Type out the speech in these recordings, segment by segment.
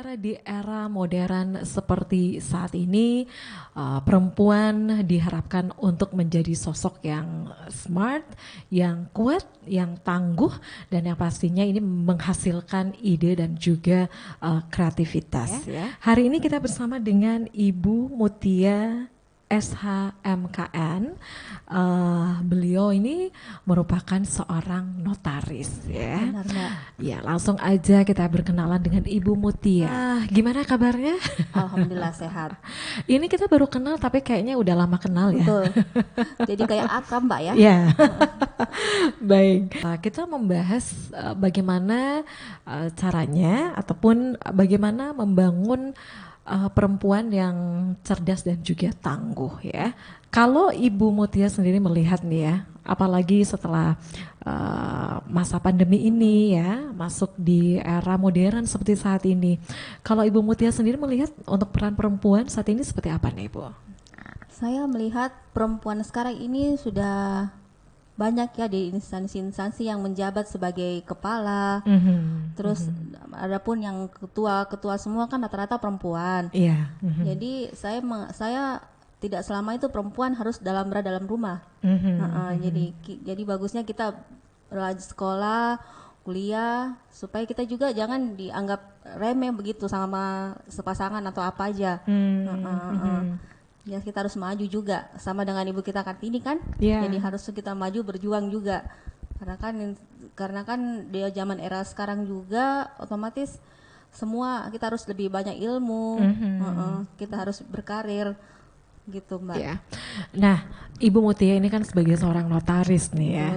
bicara di era modern seperti saat ini, perempuan diharapkan untuk menjadi sosok yang smart, yang kuat, yang tangguh, dan yang pastinya ini menghasilkan ide dan juga kreativitas. Ya. Hari ini kita bersama dengan Ibu Mutia SHMKN. Beliau ini merupakan seorang notaris, ya. Benar, Mbak. Ya, langsung aja kita berkenalan dengan Ibu Mutia. Gimana kabarnya? Alhamdulillah sehat. Ini kita baru kenal tapi kayaknya udah lama kenal ya. Betul. Jadi kayak akrab, Mbak ya. Ya. Baik. Kita membahas bagaimana caranya ataupun bagaimana membangun perempuan yang cerdas dan juga tangguh, ya. Kalau Ibu Mutia sendiri melihat nih ya, apalagi setelah masa pandemi ini ya, masuk di era modern seperti saat ini. Kalau Ibu Mutia sendiri melihat untuk peran perempuan saat ini seperti apa nih, Ibu? Saya melihat perempuan sekarang ini sudah banyak ya di instansi-instansi yang menjabat sebagai kepala. Terus adapun yang ketua semua kan rata-rata perempuan. Iya. Jadi saya tidak selama itu perempuan harus berada dalam rumah. Jadi bagusnya kita rajin sekolah, kuliah, supaya kita juga jangan dianggap remeh begitu sama sepasangan atau apa aja. Ya kita harus maju juga sama dengan ibu kita Kartini kan. Yeah. Jadi harus kita maju berjuang juga. Karena kan di zaman era sekarang juga otomatis semua kita harus lebih banyak ilmu. Kita harus berkarir gitu, Mbak. Ya. Nah, Ibu Mutia ini kan sebagai seorang notaris nih ya.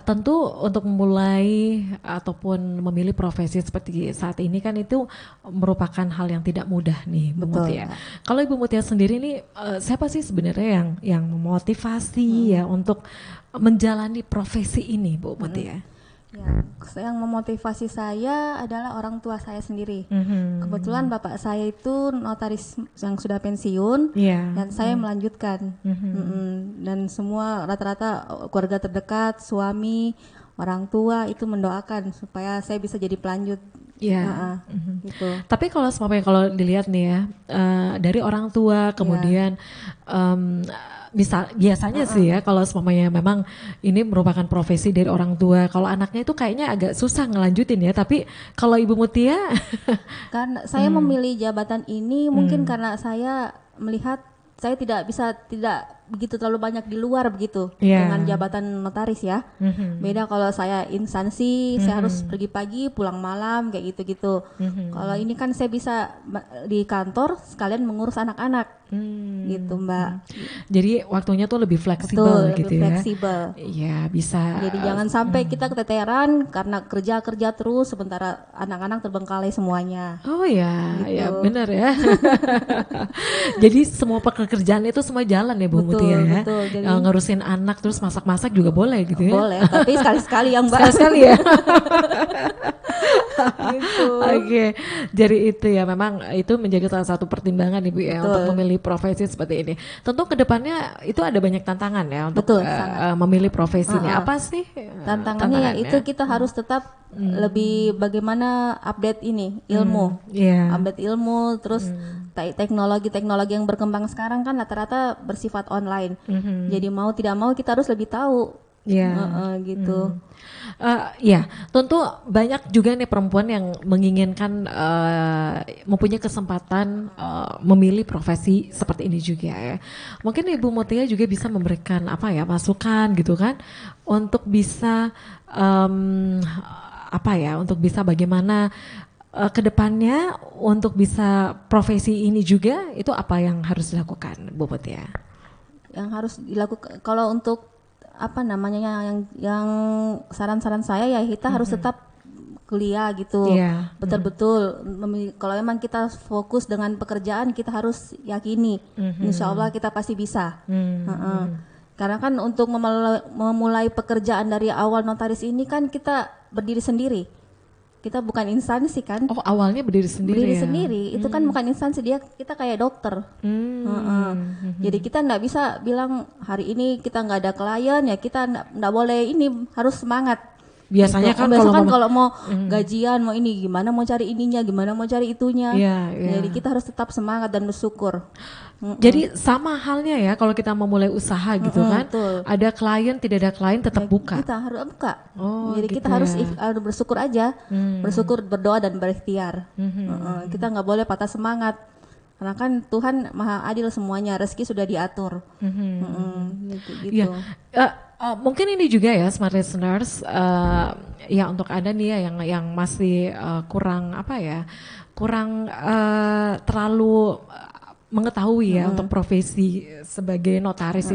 Tentu untuk memulai ataupun memilih profesi seperti saat ini kan itu merupakan hal yang tidak mudah nih, Bu Mutia. Kalau Ibu Mutia sendiri nih, siapa sih sebenarnya yang memotivasi ya untuk menjalani profesi ini, Bu Mutia? Ya, yang memotivasi saya adalah orang tua saya sendiri. Kebetulan bapak saya itu notaris yang sudah pensiun, dan saya melanjutkan. Dan semua rata-rata keluarga terdekat, suami, orang tua itu mendoakan supaya saya bisa jadi pelanjut. Gitu. Tapi kalau dilihat nih ya, dari orang tua kemudian biasanya sih ya kalau semuanya memang ini merupakan profesi dari orang tua, kalau anaknya itu kayaknya agak susah ngelanjutin ya. Tapi kalau Ibu Mutia kan saya memilih jabatan ini mungkin karena saya melihat saya tidak begitu terlalu banyak di luar begitu dengan jabatan notaris ya. Beda kalau saya instansi, saya harus pergi pagi, pulang malam kayak gitu-gitu. Kalau ini kan saya bisa di kantor sekalian mengurus anak-anak. Gitu, Mbak. Jadi waktunya tuh lebih fleksibel gitu lebih ya. Fleksibel. Iya, bisa. Jadi jangan sampai kita keteteran karena kerja terus sementara anak-anak terbengkalai semuanya. Oh ya, gitu. Ya benar ya. Jadi semua pekerjaan itu semua jalan ya, Bu Mutia ya. Betul. Jadi ngurusin anak terus masak-masak juga boleh gitu ya. Boleh, tapi sekali-sekali yang Mbak. Sekali-sekali ya. Gitu. Oke, jadi itu ya memang itu menjadi salah satu pertimbangan Ibu ya untuk memilih profesi seperti ini. Tentu kedepannya itu ada banyak tantangan ya untuk memilih profesi ini. Apa sih tantangannya? Itu kita harus tetap lebih bagaimana update ini ilmu, update ilmu, terus teknologi yang berkembang sekarang kan rata-rata bersifat online. Jadi mau tidak mau kita harus lebih tahu. Gitu. Ya, tentu banyak juga nih perempuan yang menginginkan mempunyai kesempatan memilih profesi seperti ini juga ya. Mungkin Ibu Mutia juga bisa memberikan masukan gitu kan untuk bisa untuk bisa bagaimana kedepannya untuk bisa profesi ini juga itu apa yang harus dilakukan, Bu Mutia? Yang harus dilakukan kalau untuk yang saran-saran saya ya kita harus tetap kuliah gitu. Betul-betul kalau memang kita fokus dengan pekerjaan kita harus yakini insya Allah kita pasti bisa. Karena kan untuk memulai pekerjaan dari awal notaris ini kan kita berdiri sendiri. Kita bukan instansi kan. Oh, awalnya berdiri sendiri. Berdiri sendiri, itu kan bukan instansi, kita kayak dokter. Jadi kita nggak bisa bilang hari ini kita nggak ada klien ya kita nggak boleh, ini harus semangat. Biasanya gitu. kan kalau mau gajian, mau ini gimana, mau cari ininya, gimana mau cari itunya. Jadi kita harus tetap semangat dan bersyukur. Jadi sama halnya ya kalau kita memulai usaha gitu kan. Betul. Ada klien, tidak ada klien tetap buka. Kita harus buka. Jadi gitu kita harus bersyukur aja. Bersyukur, berdoa dan berikhtiar. Kita nggak boleh patah semangat. Karena kan Tuhan Maha Adil semuanya, rezeki sudah diatur. Gitu. Ya, mungkin ini juga ya smart listeners, ya untuk Anda nih ya yang masih kurang kurang terlalu mengetahui ya untuk profesi sebagai notaris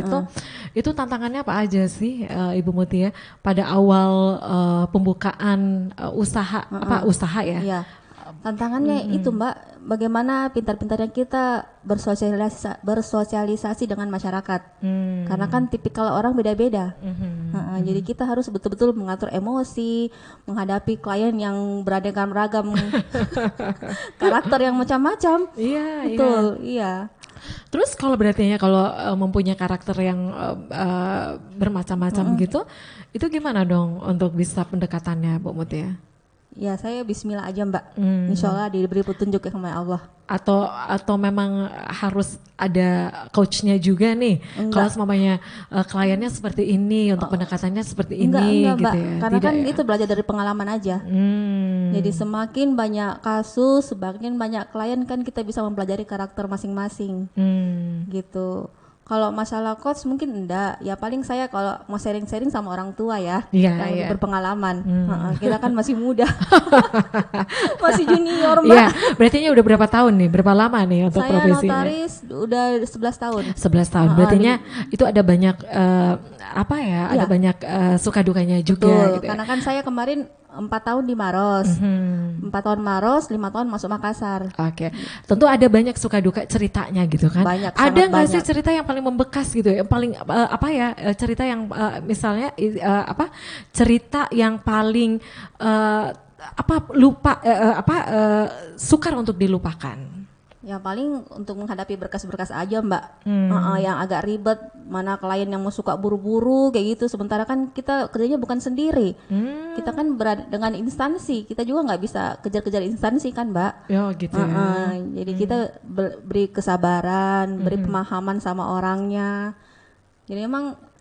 itu tantangannya apa aja sih Ibu Muti ya pada awal pembukaan usaha ya? Iya. Tantangannya itu Mbak, bagaimana pintar-pintarnya kita bersosialisasi dengan masyarakat. Karena kan tipikal orang beda-beda. Jadi kita harus betul-betul mengatur emosi, menghadapi klien yang beraneka ragam, karakter yang macam-macam. Iya, betul, iya. Terus kalau berarti kalau mempunyai karakter yang bermacam-macam gitu, itu gimana dong untuk bisa pendekatannya Bu Muti ya? Ya saya bismillah aja Mbak, insya Allah diberi petunjuk sama Allah. Atau memang harus ada coachnya juga nih. Kalau semuanya kliennya seperti ini, untuk pendekatannya seperti ini enggak, gitu Mbak. ya. Karena kan itu belajar dari pengalaman aja. Jadi semakin banyak kasus, semakin banyak klien kan kita bisa mempelajari karakter masing-masing. Gitu. Kalau masalah coach mungkin enggak, ya paling saya kalau mau sharing-sharing sama orang tua ya, yang berpengalaman. Kita kan masih muda, masih junior Mbak. Iya, berarti udah berapa tahun nih, berapa lama nih untuk profesinya? Saya notaris udah 11 tahun. 11 tahun, berarti itu ada banyak ada banyak suka dukanya juga. Betul, gitu karena kan saya kemarin 4 tahun di Maros, 4 tahun Maros, 5 tahun masuk Makassar. Oke. Tentu ada banyak suka duka ceritanya gitu kan. Banyak, ada nggak sih banyak. cerita yang paling membekas gitu, yang paling cerita yang misalnya cerita yang paling sukar untuk dilupakan? Ya paling untuk menghadapi berkas-berkas aja Mbak, yang agak ribet, mana klien yang mau suka buru-buru kayak gitu. Sementara kan kita kerjanya bukan sendiri, kita kan berada dengan instansi, kita juga nggak bisa kejar-kejar instansi kan Mbak. Ya gitu ya. Jadi kita beri kesabaran, beri pemahaman sama orangnya.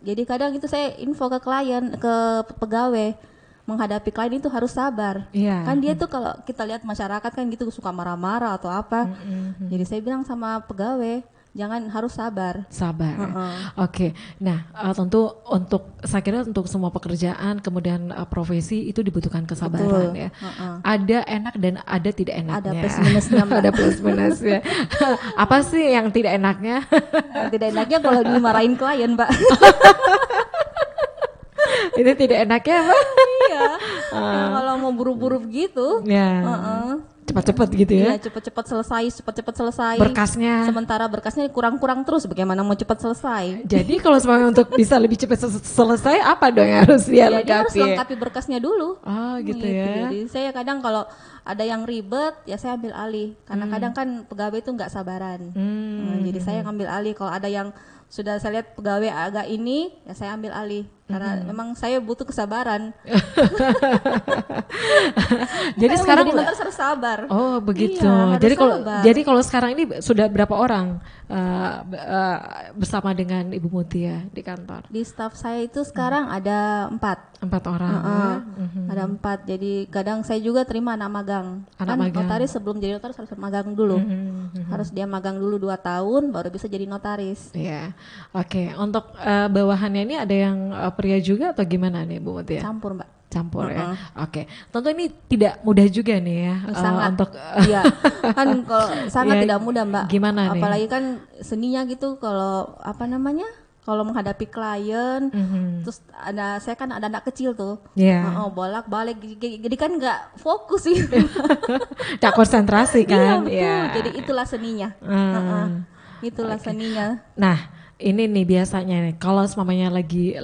Jadi kadang itu saya info ke klien, ke pegawai. Menghadapi klien itu harus sabar. Kan dia tuh kalau kita lihat masyarakat kan gitu suka marah-marah atau apa. Jadi saya bilang sama pegawai, harus sabar. Oke. Nah, tentu saya kira untuk semua pekerjaan kemudian profesi itu dibutuhkan kesabaran. Betul. Ya. Ada enak dan ada tidak enaknya. Ada plus minusnya Mbak. Ada plus minusnya. Apa sih yang tidak enaknya? Tidak enaknya kalau dimarahin klien Mbak. Itu tidak enaknya apa? Iya. Kalau mau buru-buru begitu. Cepat-cepat gitu ya? Iya, cepat-cepat selesai. Berkasnya. Sementara berkasnya kurang-kurang terus. Bagaimana mau cepat selesai? Jadi kalau semuanya untuk bisa lebih cepat selesai, apa dong yang harus dia lengkapi? Dia harus lengkapi berkasnya dulu. Oh gitu ya. Jadi saya kadang kalau ada yang ribet, ya saya ambil alih. Karena kadang kan pegawai itu nggak sabaran. Jadi saya ngambil alih. Kalau ada yang sudah saya lihat pegawai agak ini, ya saya ambil alih. Karena memang saya butuh kesabaran. Jadi sekarang notaris harus sabar. Oh begitu. Iya, jadi kalau sekarang ini sudah berapa orang bersama dengan Ibu Muti ya di kantor? Di staff saya itu sekarang ada 4 orang. Ada 4. Jadi kadang saya juga terima anak magang. Notaris sebelum jadi notaris harus magang dulu. Harus dia magang dulu 2 tahun baru bisa jadi notaris. Iya. Oke. Untuk bawahannya ini ada yang pria juga atau gimana nih Bu Muti ya? Campur Mbak. Campur ya. Oke. Tentu ini tidak mudah juga nih ya. Sangat. Untuk iya. Kan kalau sangat tidak mudah Mbak. Gimana nih? Apalagi kan seninya gitu kalau kalau menghadapi klien, terus saya kan ada anak kecil tuh, bolak-balik, jadi kan nggak fokus sih, nggak konsentrasi kan? Iya betul. Jadi itulah seninya, itulah seninya. Nah, ini nih biasanya nih, kalau semuanya lagi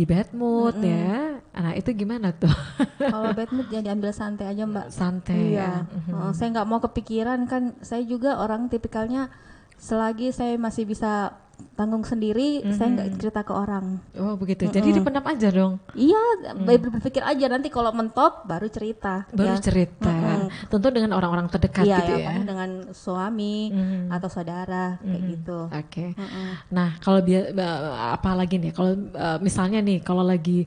bad mood ya, nah itu gimana tuh? Kalau bad mood ya diambil santai aja Mbak. Santai. Iya. Saya nggak mau kepikiran kan, saya juga orang tipikalnya selagi saya masih bisa tanggung sendiri, saya nggak cerita ke orang. Oh begitu, jadi dipendam aja dong? Iya, berpikir aja nanti kalau mentok baru cerita. Baru cerita, tentu dengan orang-orang terdekat gitu ya? Iya, dengan suami atau saudara kayak gitu. Oke. Nah kalau apa lagi nih, kalau misalnya nih kalau lagi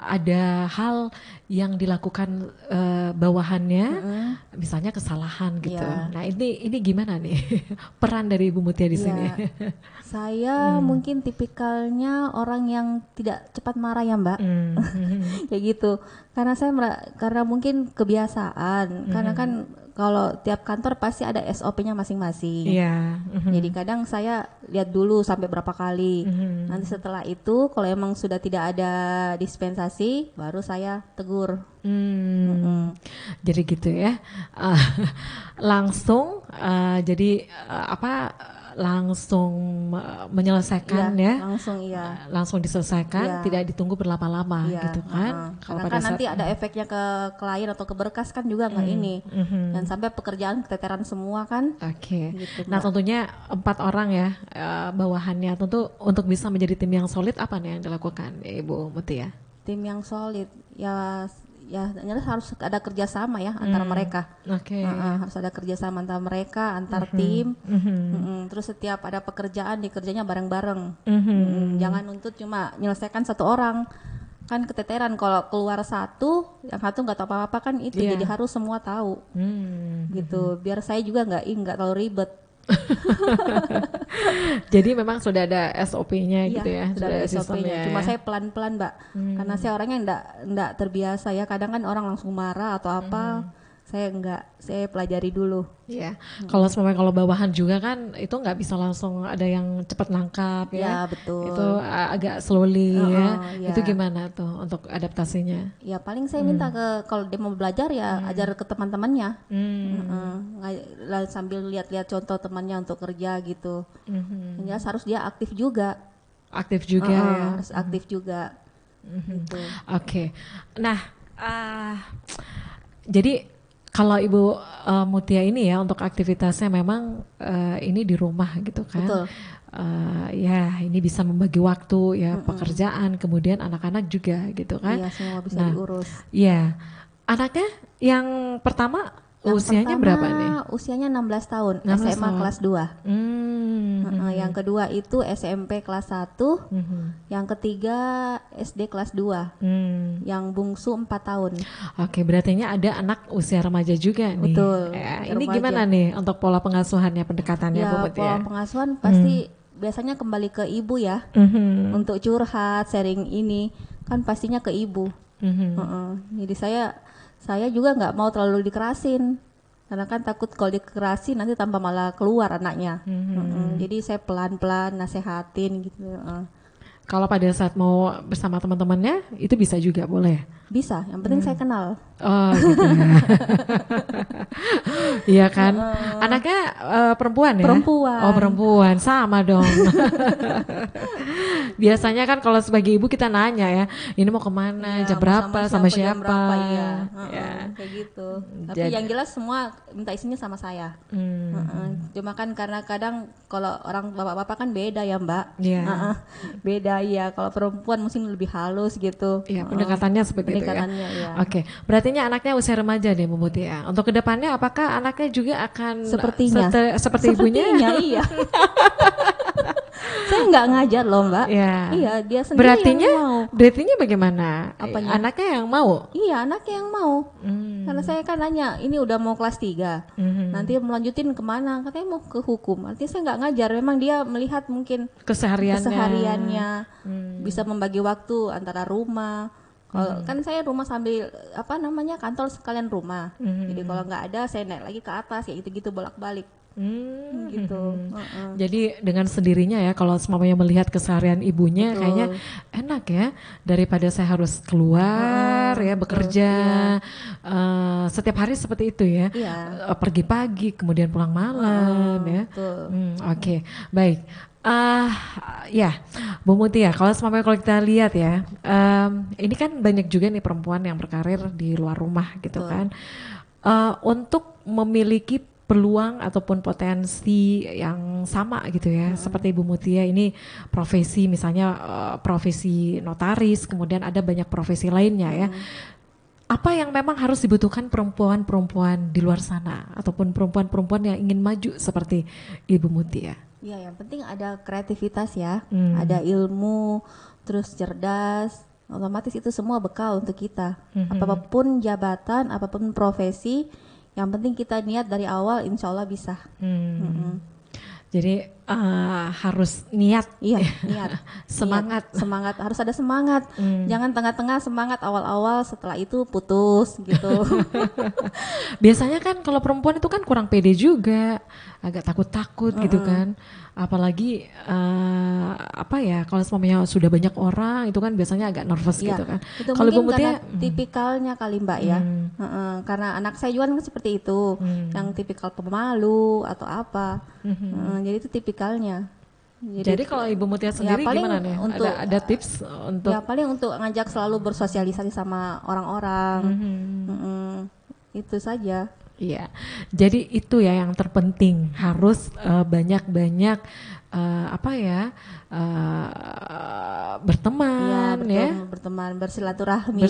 ada hal yang dilakukan bawahannya, misalnya kesalahan gitu. Nah ini gimana nih peran dari Ibu Mutia di sini? Saya mungkin tipikalnya orang yang tidak cepat marah ya Mbak, kayak gitu. Karena mungkin kebiasaan, karena kan kalau tiap kantor pasti ada SOP-nya masing-masing. Jadi kadang saya lihat dulu sampai berapa kali. Nanti setelah itu kalau emang sudah tidak ada dispensasi, baru saya tegur. Jadi gitu ya, langsung jadi langsung menyelesaikan langsung diselesaikan, tidak ditunggu berlama-lama gitu kan. Karena kan nanti ada efeknya ke klien atau ke berkas kan juga nggak ini, dan sampai pekerjaan keteteran semua kan. Gitu, nah tentunya 4 orang ya bawahannya, tentu untuk bisa menjadi tim yang solid apa nih yang dilakukan Ibu Mutia? Tim yang solid ya harus ada kerjasama ya antara mereka. Harus ada kerjasama antara mereka, antar tim. Terus setiap ada pekerjaan dikerjanya bareng-bareng. Jangan nuntut cuma menyelesaikan satu orang, kan keteteran kalau keluar satu, yang satu nggak tahu apa-apa kan itu. Jadi harus semua tahu. Gitu. Biar saya juga nggak terlalu ribet. Jadi memang sudah ada SOP-nya gitu ya, sudah ada SOP-nya. Cuma saya pelan-pelan Mbak, karena saya orangnya enggak terbiasa ya. Kadang kan orang langsung marah atau apa, saya pelajari dulu. Kalau bawahan juga kan itu nggak bisa langsung ada yang cepat nangkap ya. Betul. Itu agak slowly Itu gimana tuh untuk adaptasinya? Ya paling saya minta kalau dia mau belajar ya ajar ke teman-temannya. Sambil lihat-lihat contoh temannya untuk kerja gitu. Jelas harus dia aktif juga. Harus aktif juga. Gitu. Oke. Nah, jadi kalau Ibu Mutia ini ya untuk aktivitasnya memang ini di rumah gitu kan. Betul. Ini bisa membagi waktu ya, pekerjaan kemudian anak-anak juga gitu kan. Iya, semua bisa diurus. Iya. Anaknya yang pertama usianya berapa nih? Usianya 16 tahun, SMA kelas 2. Yang kedua itu SMP kelas 1. Yang ketiga SD kelas 2. Yang bungsu 4 tahun. Oke, berarti ada anak usia remaja juga nih. Betul. Ini gimana nih untuk pola pengasuhannya, pendekatannya Bu Mutia? Pola pengasuhan pasti biasanya kembali ke ibu ya. Untuk curhat, sharing ini kan pastinya ke ibu. Jadi saya juga nggak mau terlalu dikerasin, karena kan takut kalau dikerasin nanti tambah malah keluar anaknya. Jadi saya pelan-pelan nasehatin gitu. Kalau pada saat mau bersama teman-temannya itu bisa juga, boleh? Bisa, yang penting saya kenal. Oh gitu ya. Iya kan, anaknya perempuan ya? Perempuan. Oh perempuan, sama dong. Biasanya kan kalau sebagai ibu kita nanya ya, ini mau kemana, jam berapa, sama siapa. Jam berapa, kayak gitu. Tapi yang jelas semua minta isinya sama saya. Cuma kan karena kadang kalau orang bapak-bapak kan beda ya Mbak. Beda ya, kalau perempuan mungkin lebih halus gitu. Iya, pendekatannya seperti itu ya. Oke, berarti anaknya usia remaja nih Bu Mutia. Untuk kedepannya apakah anaknya juga akan seperti ibunya? Iya. Saya nggak ngajar loh Mbak. Iya, dia sendiri yang mau. Berartinya bagaimana? Apanya? Anaknya yang mau? Iya, anaknya yang mau. Karena saya kan nanya, ini udah mau kelas 3. Nanti melanjutin kemana? Katanya mau ke hukum. Artinya saya nggak ngajar. Memang dia melihat mungkin kesehariannya. Bisa membagi waktu antara rumah. Kalau kan saya rumah sambil kantor sekalian rumah. Jadi kalau nggak ada saya naik lagi ke atas ya gitu-gitu bolak-balik. Gitu. Jadi dengan sendirinya ya, kalau semuanya melihat keseharian ibunya, kayaknya enak ya, daripada saya harus keluar ya bekerja setiap hari seperti itu ya. Pergi pagi kemudian pulang malam ya. Oke, baik. Bu Mutia, kalau kita lihat ya, ini kan banyak juga nih perempuan yang berkarir di luar rumah gitu kan. Untuk memiliki peluang ataupun potensi yang sama gitu ya, seperti Ibu Mutia ini profesi misalnya profesi notaris, kemudian ada banyak profesi lainnya ya. Apa yang memang harus dibutuhkan perempuan-perempuan di luar sana ataupun perempuan-perempuan yang ingin maju seperti Ibu Mutia? Ya, yang penting ada kreativitas ya, ada ilmu, terus cerdas, otomatis itu semua bekal untuk kita. Apapun jabatan, apapun profesi, yang penting kita niat dari awal, insya Allah bisa. Jadi harus niat. Iya, niat. Semangat. Niat, semangat, harus ada semangat. Jangan tengah-tengah semangat awal-awal, setelah itu putus gitu. Biasanya kan kalau perempuan itu kan kurang pede juga, agak takut-takut gitu kan. Apalagi apa ya, kalau semuanya sudah banyak orang itu kan biasanya agak nervous gitu kan. Itu Kalau Ibu mungkin Mutia, karena tipikalnya kali Mbak ya. Karena anak saya juga kan seperti itu, yang tipikal pemalu atau apa. Jadi itu tipikalnya. jadi kalau Ibu Mutia sendiri paling gimana nih? Ada tips untuk? Ya paling untuk ngajak selalu bersosialisasi sama orang-orang. Itu saja. Iya, jadi itu ya yang terpenting, harus banyak-banyak apa ya, berteman ya, berteman, bersilaturahmi.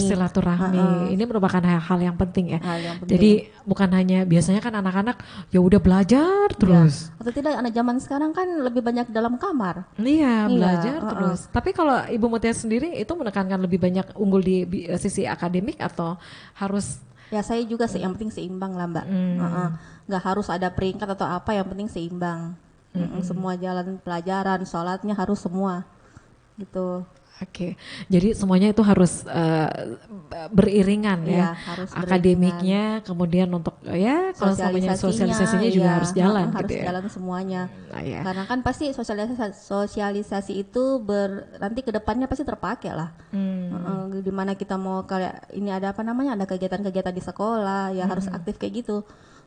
Ini merupakan hal yang penting ya. Hal yang penting. Jadi bukan hanya, biasanya kan anak-anak ya udah belajar terus. Atau tidak, anak zaman sekarang kan lebih banyak dalam kamar. Iya, belajar terus. Tapi kalau Ibu Mutia sendiri itu menekankan lebih banyak unggul di sisi akademik atau harus? Ya saya juga yang penting seimbang lah Mbak. Nggak harus ada peringkat atau apa, yang penting seimbang. Semua jalan pelajaran, sholatnya harus semua gitu. Oke, jadi semuanya itu harus beriringan ya, harus akademiknya, kemudian untuk ya kalau semuanya sosialisasinya juga harus jalan harus gitu ya. Jalan semuanya. Karena kan pasti sosialisasi itu nanti kedepannya pasti terpakai lah. Dimana kita mau kayak ini ada apa namanya, ada kegiatan-kegiatan di sekolah ya harus aktif kayak gitu.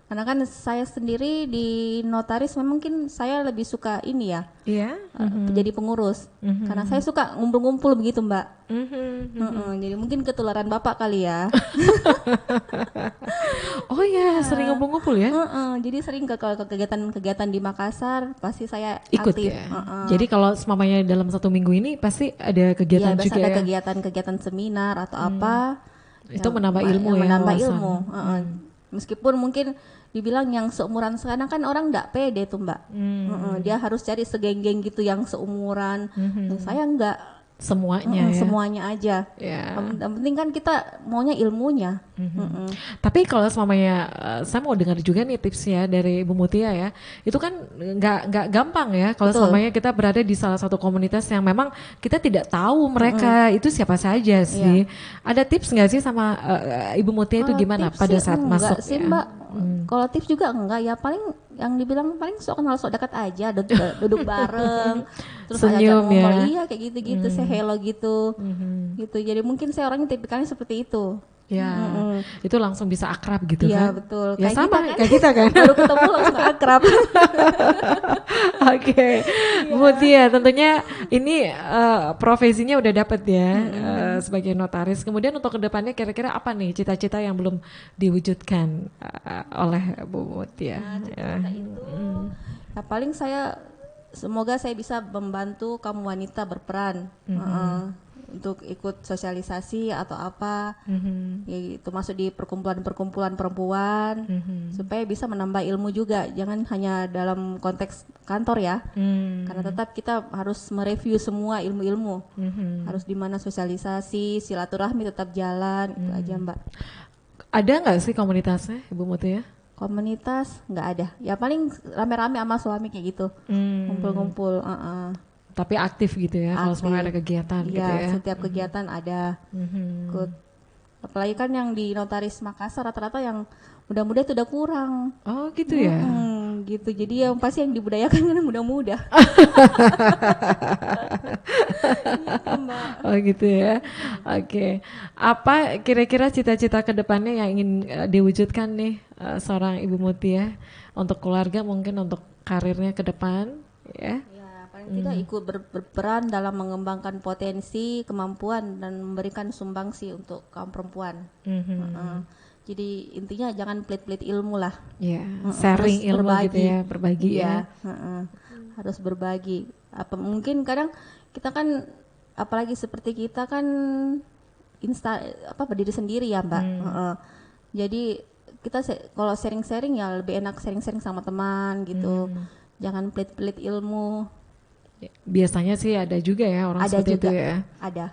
Karena kan saya sendiri di notaris mungkin saya lebih suka ini ya, jadi pengurus. Karena saya suka ngumpul-ngumpul begitu Mbak. Jadi mungkin ketularan Bapak kali ya. Oh ya, sering ngumpul-ngumpul ya? Jadi sering kalau kegiatan-kegiatan di Makassar pasti saya ikut aktif. Ya? Jadi kalau semamanya dalam 1 minggu ini pasti ada kegiatan juga ada ya? Kegiatan-kegiatan seminar atau apa. Itu menambah ilmu ya? Menambah ilmu. Meskipun mungkin dibilang yang seumuran sekarang kan orang nggak pede tuh Mbak. Dia harus cari segeng-geng gitu yang seumuran. Saya enggak. Semuanya ya? Semuanya aja. Yang penting kan kita maunya ilmunya. Tapi kalau semuanya, saya mau dengar juga nih tipsnya dari Ibu Mutia ya. Itu kan nggak gampang ya kalau semuanya kita berada di salah satu komunitas yang memang kita tidak tahu mereka itu siapa saja sih. Ada tips nggak sih sama Ibu Mutia itu gimana pada saat masuk? Sih, ya? Mbak. Kalau tips juga enggak ya, paling yang dibilang paling sok kenal sok dekat aja, duduk bareng, terus senyum ajak ngomong, ya? iya kayak gitu-gitu, say hello gitu, gitu. Jadi mungkin saya orangnya tipikalnya seperti itu. Ya, itu langsung bisa akrab gitu kan? Iya betul. Ya kayak sama kita kan? kayak kita kan? Baru ketemu langsung akrab. Oke, Bu Mutia tentunya ini profesinya udah dapet ya sebagai notaris. Kemudian untuk kedepannya kira-kira apa nih cita-cita yang belum diwujudkan oleh Bu Mutia? Cita-cita itu, ya paling semoga saya bisa membantu kaum wanita berperan. Untuk ikut sosialisasi atau apa, ya itu masuk di perkumpulan-perkumpulan perempuan, supaya bisa menambah ilmu juga, jangan hanya dalam konteks kantor ya, karena tetap kita harus mereview semua ilmu-ilmu, harus di mana sosialisasi, silaturahmi tetap jalan, itu aja Mbak. Ada nggak sih komunitasnya Ibu Mutia? Komunitas nggak ada, ya paling rame-rame sama suami kayak gitu, ngumpul-ngumpul. Tapi aktif gitu ya, kalau semua ada kegiatan gitu ya. Setiap kegiatan ada ikut. Apalagi kan yang di notaris Makassar rata-rata yang muda-muda itu udah kurang. Oh gitu ya? Gitu, jadi yang pasti yang dibudayakan kan muda-muda. Oh gitu ya. Oke. Apa kira-kira cita-cita kedepannya yang ingin diwujudkan nih seorang Ibu Mutia untuk keluarga, mungkin untuk karirnya ke depan ya? Tidak ikut berperan dalam mengembangkan potensi, kemampuan dan memberikan sumbangsi untuk kaum perempuan. Jadi intinya jangan pelit-pelit ilmu lah. Ya, sharing harus ilmu berbagi. gitu ya, berbagi ya. Harus berbagi. Apa mungkin kadang kita kan, apalagi seperti kita kan berdiri sendiri ya Mbak. Jadi kita kalau sharing-sharing ya lebih enak sharing-sharing sama teman gitu. Jangan pelit-pelit ilmu. Biasanya sih ada juga ya orang Ada seperti juga. itu ya. Ada.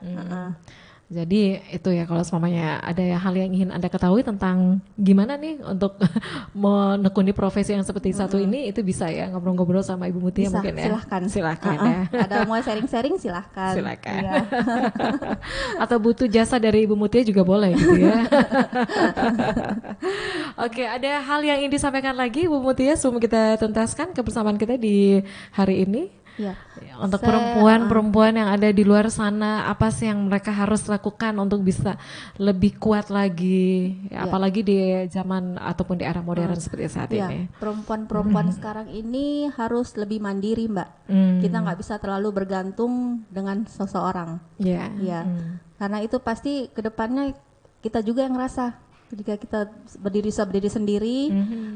Jadi itu ya, kalau semuanya ada hal yang ingin Anda ketahui tentang gimana nih untuk menekuni profesi yang seperti satu ini, itu bisa ya ngobrol-ngobrol sama Ibu Mutia Bisa, mungkin ya. silahkan ya. Ada mau sharing-sharing silahkan. Ya. Atau butuh jasa dari Ibu Mutia juga boleh gitu ya. Oke, ada hal yang ingin disampaikan lagi Ibu Mutia sebelum kita tuntaskan kebersamaan kita di hari ini? Ya. Untuk perempuan-perempuan yang ada di luar sana, apa sih yang mereka harus lakukan untuk bisa lebih kuat lagi, apalagi di zaman ataupun di era modern seperti saat ini? Perempuan-perempuan sekarang ini harus lebih mandiri, Mbak. Kita nggak bisa terlalu bergantung dengan seseorang. Karena itu pasti kedepannya kita juga yang ngerasa. Jika kita berdiri sendiri,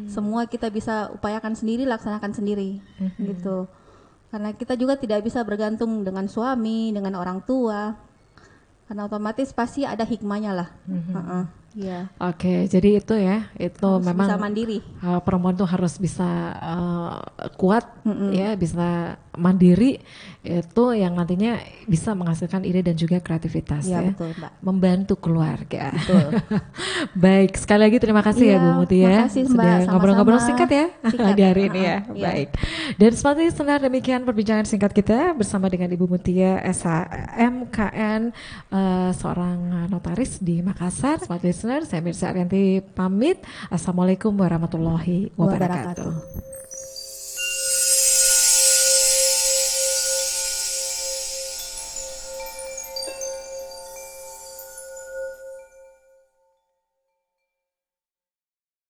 semua kita bisa upayakan sendiri, laksanakan sendiri, gitu. Karena kita juga tidak bisa bergantung dengan suami, dengan orang tua, karena otomatis pasti ada hikmahnya lah. Oke, jadi itu ya, itu harus memang bisa mandiri. Perempuan tuh harus bisa kuat, ya, bisa mandiri, itu yang nantinya bisa menghasilkan ide dan juga kreativitas ya, betul, Mbak. Membantu keluarga. Betul. Baik, sekali lagi terima kasih ya Bu Mutia, sudah ngobrol-ngobrol singkat ya di hari ini ya. Baik. Dan seperti senar demikian perbincangan singkat kita bersama dengan Ibu Mutia SHMKN, seorang notaris di Makassar. Smart listener, saya Mirza Arianti pamit. Assalamualaikum warahmatullahi wabarakatuh.